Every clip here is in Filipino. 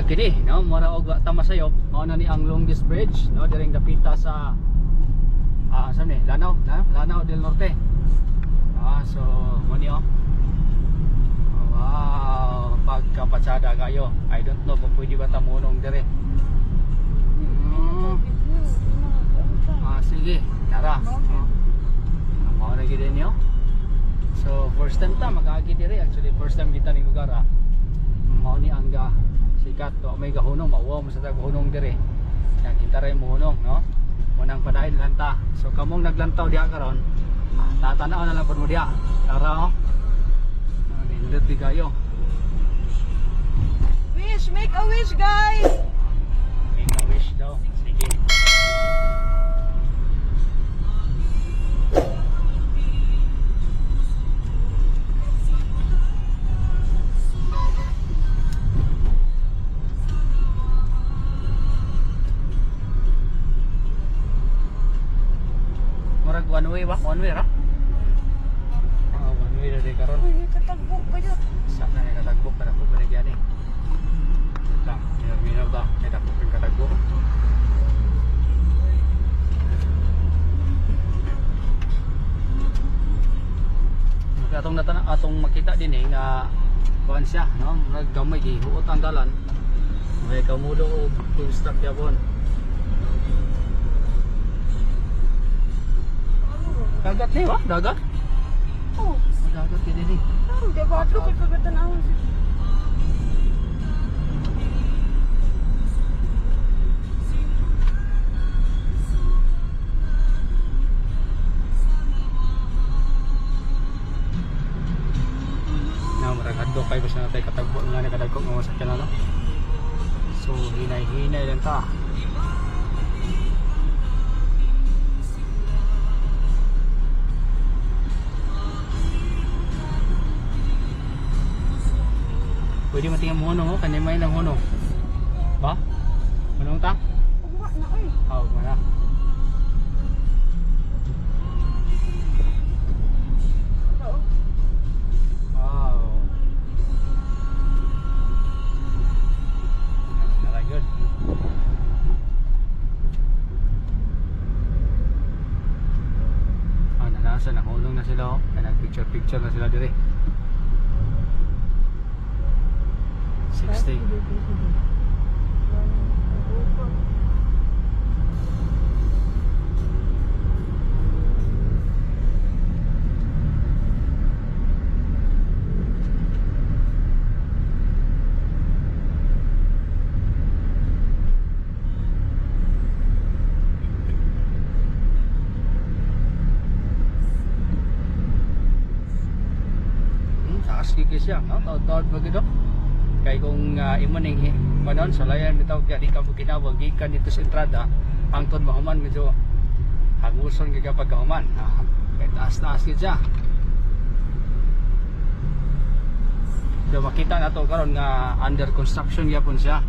kini no mura og tama sayop mao na ni ang longest bridge no diring dapita sa saan ni Lanao del Norte. So mo ni wow, pagkapatsada kayo. I don't know kung pwede ba tamunong dire. Sige, tara. Mao na gid niyo. So first time ta makaagi dire, actually first time kita ning lugar mao ni ang sikat to may gahunong mao mo sa gahunong dire. Yan kita ray mo hunong no. Munang padayon lanta. So kamong naglantaw diha karon, tatanaw na lang pud mo diha. Tara nindot di kayo. Wish, make a wish, guys. Make a wish daw. Sige. Murag one way ba? One way ra? One way ra di karon. Uy, katagbo kayo. Sa na ni katagbo para ko balik yan lang, minor ba? May dapat yung katagbo. Atong makita din nga kuan siya, no? Naggamay gihuot ang dalan. May kamulo og full stop yapon. Dagat ni ba? Dagat? Oh, Dagat din ni. di ba? Ito kay pagkatanahon. Maragado kayo basta natin katagbo nga na kadagko nga masakyan ano. So hinay-hinay lang ta. Pwede matingnan mo hunong kanimay lang hunong. Ba? Hunong ta? Uwa na ay. Wala. Nahulong na sila nagpicture na sila dire. 60. Sige siya, no? Taod-taod ba gito? Kaya kung imo ning panon sa layan bitaw kaya di ka mo ginawag gikan dito sa entrada, ang tod mahuman medyo hanguson gyud kapag kahuman. Kaya taas-taas gid siya. Do makita nato karon nga under construction gyapon siya.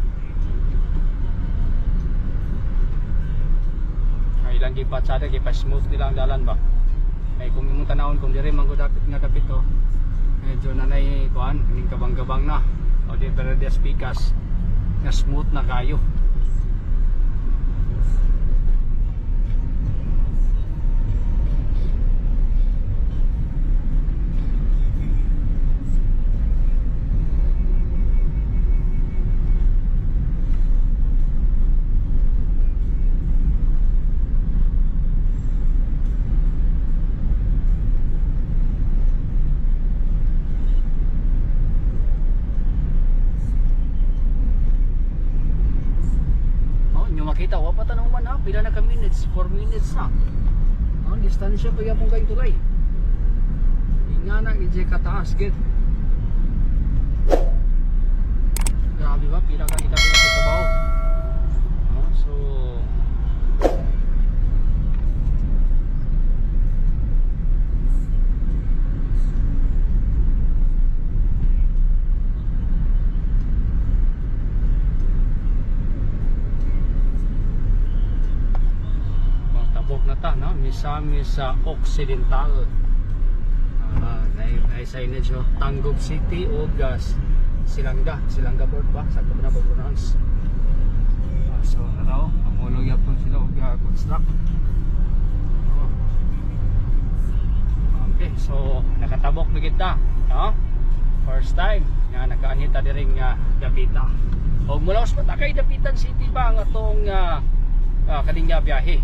Ay lang gipatsada gipa smooth nila ang dalan ba. Kaya kung imong tanawon kung dire man gud dapit nga dapit to, medyo nanay kuan ning kabang-gabang na o di Verdes Picas na smooth na kayo. Makita wa pa tanong man pila na ka minutes, 4 minutes na. Ang distansya pa yapon kay tulay. Ingana ije kataas gid. Grabe ba pila ka kita sa trabaho. So no? Misamis sa Occidental. May signage Tanggop City o gas Silangga port ba? Sa ko na pronounce. So naraw, amulog yapon sila og construct. Okay, so nakatabok na kita, no? First time nga nakaanita diring Dapita. Og mula sa Patakay Dapitan City ba ang atong kaning biyahe.